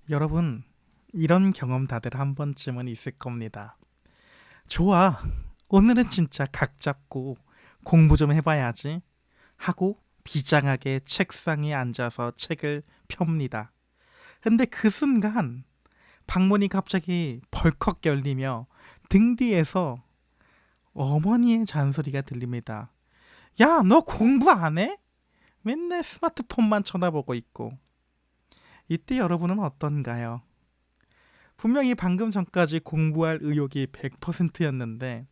여러분, 이런 경험 다들 한 번쯤은 있을 겁니다. 좋아, 오늘은 진짜 각 잡고 공부 좀 해봐야지 하고 비장하게 책상에 앉아서 책을 펴니다. 근데 그 순간 방문이 갑자기 벌컥 열리며 등 뒤에서 어머니의 잔소리가 들립니다. 야, 너 공부 안 해? 맨날 스마트폰만 쳐다보고 있고. 이때 여러분은 어떤가요? 분명히 방금 전까지 공부할 의욕이 100%였는데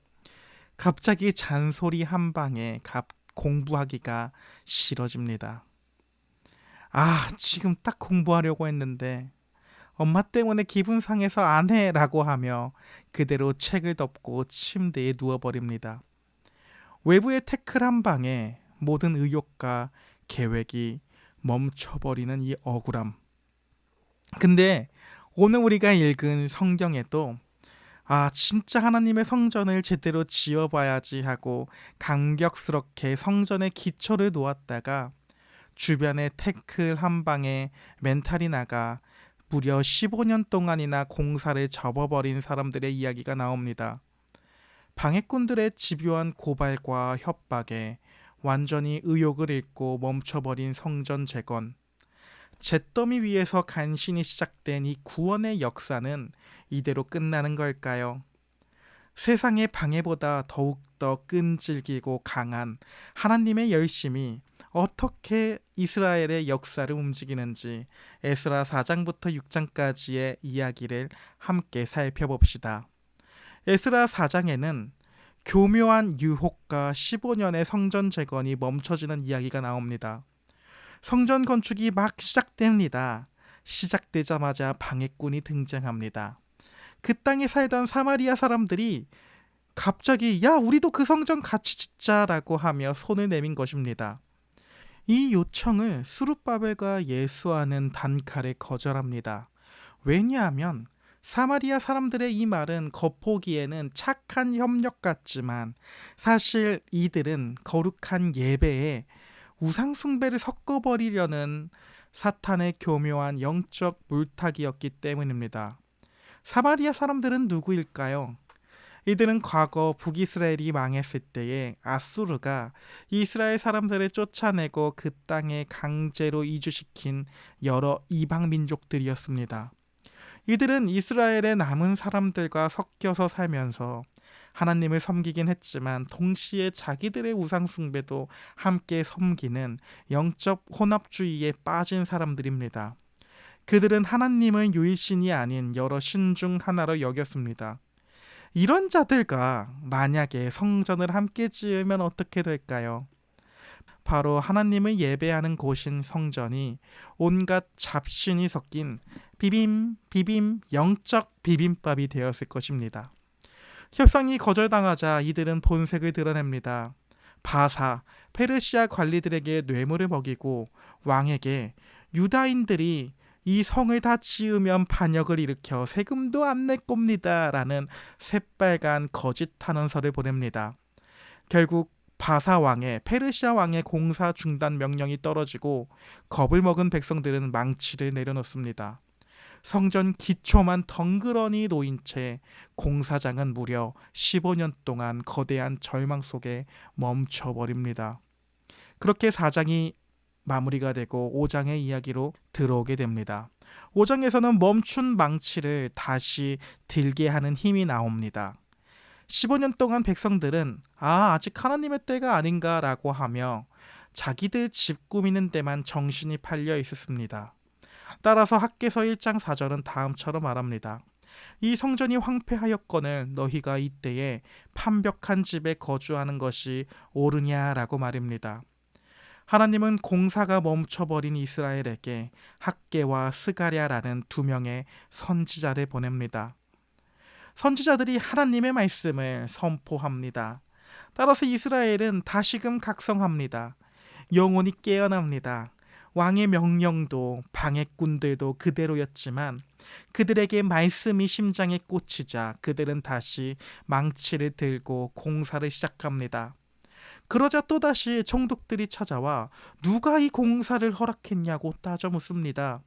갑자기 잔소리 한 방에 공부하기가 싫어집니다. 아, 지금 딱 공부하려고 했는데 엄마 때문에 기분 상해서 안 해라고 하며 그대로 책을 덮고 침대에 누워버립니다. 외부의 태클 한 방에 모든 의욕과 계획이 멈춰버리는 이 억울함. 근데 오늘 우리가 읽은 성경에도 진짜 하나님의 성전을 제대로 지어봐야지 하고 감격스럽게 성전의 기초를 놓았다가 주변에 태클 한 방에 멘탈이 나가 무려 15년 동안이나 공사를 접어버린 사람들의 이야기가 나옵니다. 방해꾼들의 집요한 고발과 협박에 완전히 의욕을 잃고 멈춰버린 성전 재건. 잿더미 위에서 간신히 시작된 이 구원의 역사는 이대로 끝나는 걸까요? 세상의 방해보다 더욱더 끈질기고 강한 하나님의 열심이 어떻게 이스라엘의 역사를 움직이는지 에스라 4장부터 6장까지의 이야기를 함께 살펴봅시다. 에스라 4장에는 교묘한 유혹과 15년의 성전 재건이 멈춰지는 이야기가 나옵니다. 성전 건축이 막 시작됩니다. 시작되자마자 방해꾼이 등장합니다. 그 땅에 살던 사마리아 사람들이 갑자기 야, 우리도 그 성전 같이 짓자라고 하며 손을 내민 것입니다. 이 요청을 스룹바벨과 예수아는 단칼에 거절합니다. 왜냐하면 사마리아 사람들의 이 말은 겉보기에는 착한 협력 같지만 사실 이들은 거룩한 예배에 우상숭배를 섞어버리려는 사탄의 교묘한 영적 물타기였기 때문입니다. 사마리아 사람들은 누구일까요? 이들은 과거 북이스라엘이 망했을 때에 아수르가 이스라엘 사람들을 쫓아내고 그 땅에 강제로 이주시킨 여러 이방 민족들이었습니다. 이들은 이스라엘의 남은 사람들과 섞여서 살면서 하나님을 섬기긴 했지만 동시에 자기들의 우상숭배도 함께 섬기는 영적 혼합주의에 빠진 사람들입니다. 그들은 하나님을 유일신이 아닌 여러 신 중 하나로 여겼습니다. 이런 자들과 만약에 성전을 함께 지으면 어떻게 될까요? 바로 하나님을 예배하는 곳인 성전이 온갖 잡신이 섞인 비빔 영적 비빔밥이 되었을 것입니다. 협상이 거절당하자 이들은 본색을 드러냅니다. 바사, 페르시아 관리들에게 뇌물을 먹이고 왕에게 유다인들이 이 성을 다 지으면 반역을 일으켜 세금도 안 낼 겁니다 라는 새빨간 거짓 탄원서를 보냅니다. 결국 바사 왕의 페르시아 왕의 공사 중단 명령이 떨어지고 겁을 먹은 백성들은 망치를 내려놓습니다. 성전 기초만 덩그러니 놓인 채 공사장은 무려 15년 동안 거대한 절망 속에 멈춰버립니다. 그렇게 4장이 마무리가 되고 5장의 이야기로 들어오게 됩니다. 5장에서는 멈춘 망치를 다시 들게 하는 힘이 나옵니다. 15년 동안 백성들은 아직 하나님의 때가 아닌가라고 하며 자기들 집 꾸미는 데만 정신이 팔려 있었습니다. 따라서 학개서 1장 4절은 다음처럼 말합니다. 이 성전이 황폐하였거늘 너희가 이때에 판벽한 집에 거주하는 것이 옳으냐라고 말입니다. 하나님은 공사가 멈춰버린 이스라엘에게 학개와 스가랴라는 두 명의 선지자를 보냅니다. 선지자들이 하나님의 말씀을 선포합니다. 따라서 이스라엘은 다시금 각성합니다. 영혼이 깨어납니다. 왕의 명령도 방해꾼들도 그대로였지만 그들에게 말씀이 심장에 꽂히자 그들은 다시 망치를 들고 공사를 시작합니다. 그러자 또다시 총독들이 찾아와 누가 이 공사를 허락했냐고 따져 묻습니다.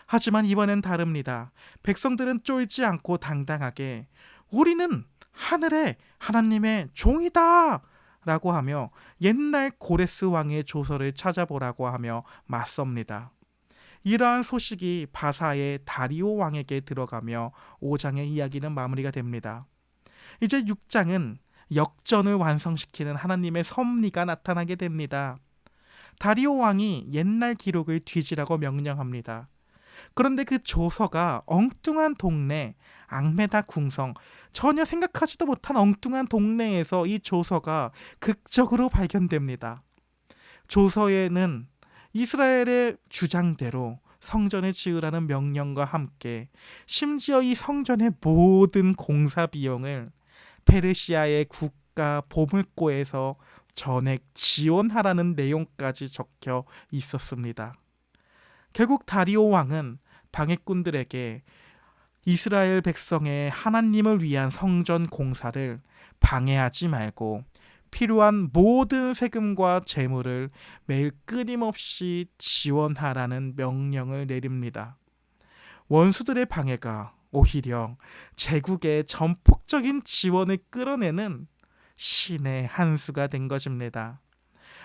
하지만 이번엔 다릅니다. 백성들은 쫄지 않고 당당하게 우리는 하늘의 하나님의 종이다! 라고 하며 옛날 고레스 왕의 조서를 찾아보라고 하며 맞섭니다. 이러한 소식이 바사의 다리오 왕에게 들어가며 5장의 이야기는 마무리가 됩니다. 이제 6장은 역전을 완성시키는 하나님의 섭리가 나타나게 됩니다. 다리오 왕이 옛날 기록을 뒤지라고 명령합니다. 그런데 그 조서가 엉뚱한 동네 앙메다 궁성, 전혀 생각하지도 못한 엉뚱한 동네에서 이 조서가 극적으로 발견됩니다. 조서에는 이스라엘의 주장대로 성전을 지으라는 명령과 함께 심지어 이 성전의 모든 공사 비용을 페르시아의 국가 보물고에서 전액 지원하라는 내용까지 적혀 있었습니다. 결국 다리오 왕은 방해꾼들에게 이스라엘 백성의 하나님을 위한 성전 공사를 방해하지 말고 필요한 모든 세금과 재물을 매일 끊임없이 지원하라는 명령을 내립니다. 원수들의 방해가 오히려 제국의 전폭적인 지원을 끌어내는 신의 한 수가 된 것입니다.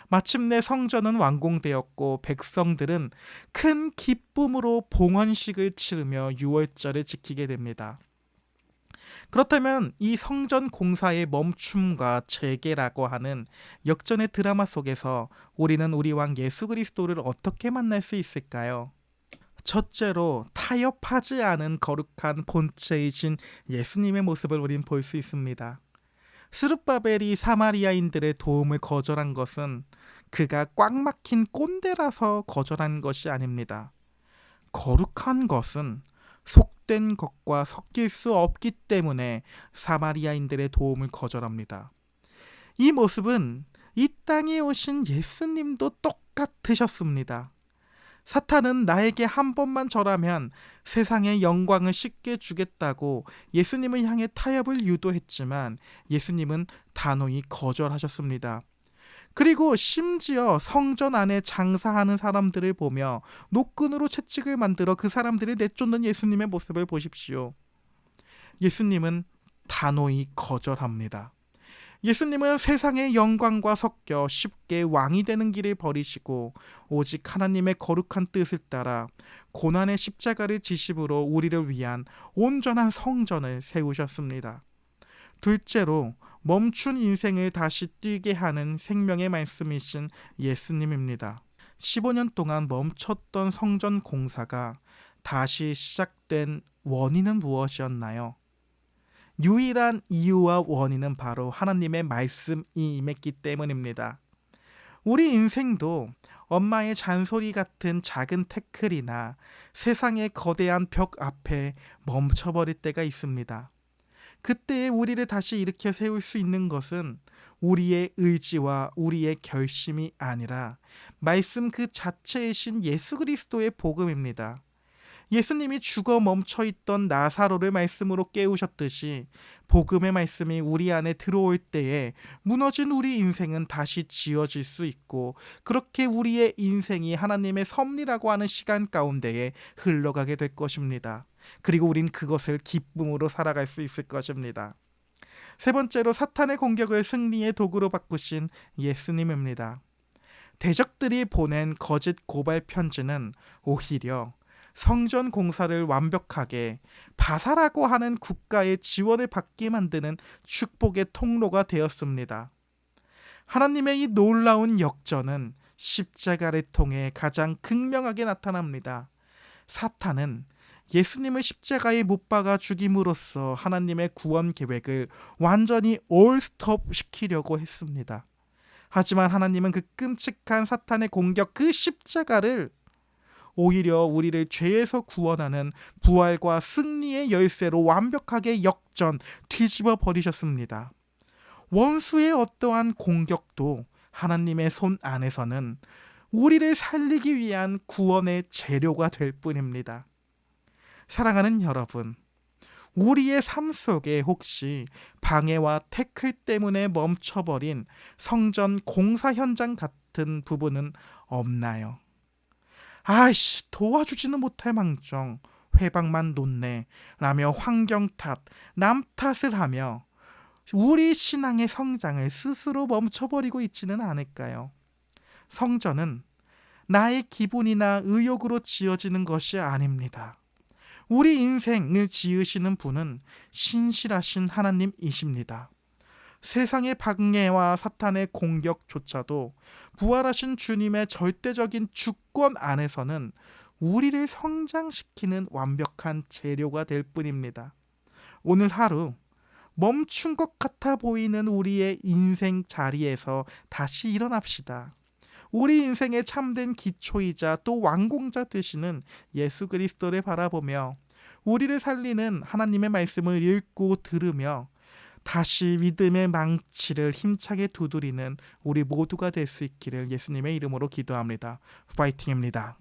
마침내 성전은 완공되었고 백성들은 큰 기쁨으로 봉헌식을 치르며 유월절을 지키게 됩니다. 그렇다면 이 성전 공사의 멈춤과 재개라고 하는 역전의 드라마 속에서 우리는 우리 왕 예수 그리스도를 어떻게 만날 수 있을까요? 첫째로 타협하지 않은 거룩한 본체이신 예수님의 모습을 우린 볼 수 있습니다. 스룹바벨이 사마리아인들의 도움을 거절한 것은 그가 꽉 막힌 꼰대라서 거절한 것이 아닙니다. 거룩한 것은 속된 것과 섞일 수 없기 때문에 사마리아인들의 도움을 거절합니다. 이 모습은 이 땅에 오신 예수님도 똑같으셨습니다. 사탄은 나에게 한 번만 절하면 세상의 영광을 쉽게 주겠다고 예수님을 향해 타협을 유도했지만 예수님은 단호히 거절하셨습니다. 그리고 심지어 성전 안에 장사하는 사람들을 보며 노끈으로 채찍을 만들어 그 사람들을 내쫓는 예수님의 모습을 보십시오. 예수님은 단호히 거절합니다. 예수님은 세상의 영광과 섞여 쉽게 왕이 되는 길을 버리시고 오직 하나님의 거룩한 뜻을 따라 고난의 십자가를 지심으로 우리를 위한 온전한 성전을 세우셨습니다. 둘째로 멈춘 인생을 다시 뛰게 하는 생명의 말씀이신 예수님입니다. 15년 동안 멈췄던 성전 공사가 다시 시작된 원인은 무엇이었나요? 유일한 이유와 원인은 바로 하나님의 말씀이 임했기 때문입니다. 우리 인생도 엄마의 잔소리 같은 작은 태클이나 세상의 거대한 벽 앞에 멈춰버릴 때가 있습니다. 그때 우리를 다시 일으켜 세울 수 있는 것은 우리의 의지와 우리의 결심이 아니라 말씀 그 자체이신 예수 그리스도의 복음입니다. 예수님이 죽어 멈춰있던 나사로를 말씀으로 깨우셨듯이 복음의 말씀이 우리 안에 들어올 때에 무너진 우리 인생은 다시 지어질 수 있고 그렇게 우리의 인생이 하나님의 섭리라고 하는 시간 가운데에 흘러가게 될 것입니다. 그리고 우린 그것을 기쁨으로 살아갈 수 있을 것입니다. 세 번째로 사탄의 공격을 승리의 도구로 바꾸신 예수님입니다. 대적들이 보낸 거짓 고발 편지는 오히려 성전 공사를 완벽하게 바사라고 하는 국가의 지원을 받게 만드는 축복의 통로가 되었습니다. 하나님의 이 놀라운 역전은 십자가를 통해 가장 극명하게 나타납니다. 사탄은 예수님을 십자가에 못 박아 죽임으로써 하나님의 구원 계획을 완전히 올스톱 시키려고 했습니다. 하지만 하나님은 그 끔찍한 사탄의 공격, 그 십자가를 오히려 우리를 죄에서 구원하는 부활과 승리의 열쇠로 완벽하게 역전, 뒤집어 버리셨습니다. 원수의 어떠한 공격도 하나님의 손 안에서는 우리를 살리기 위한 구원의 재료가 될 뿐입니다. 사랑하는 여러분, 우리의 삶 속에 혹시 방해와 태클 때문에 멈춰버린 성전 공사 현장 같은 부분은 없나요? 아이씨 도와주지는 못할 망정 회방만 놓네 라며 환경 탓, 남 탓을 하며 우리 신앙의 성장을 스스로 멈춰버리고 있지는 않을까요? 성전은 나의 기분이나 의욕으로 지어지는 것이 아닙니다. 우리 인생을 지으시는 분은 신실하신 하나님이십니다. 세상의 방해와 사탄의 공격조차도 부활하신 주님의 절대적인 주권 안에서는 우리를 성장시키는 완벽한 재료가 될 뿐입니다. 오늘 하루 멈춘 것 같아 보이는 우리의 인생 자리에서 다시 일어납시다. 우리 인생의 참된 기초이자 또 완공자 되시는 예수 그리스도를 바라보며 우리를 살리는 하나님의 말씀을 읽고 들으며 다시 믿음의 망치를 힘차게 두드리는 우리 모두가 될 수 있기를 예수님의 이름으로 기도합니다. 파이팅입니다.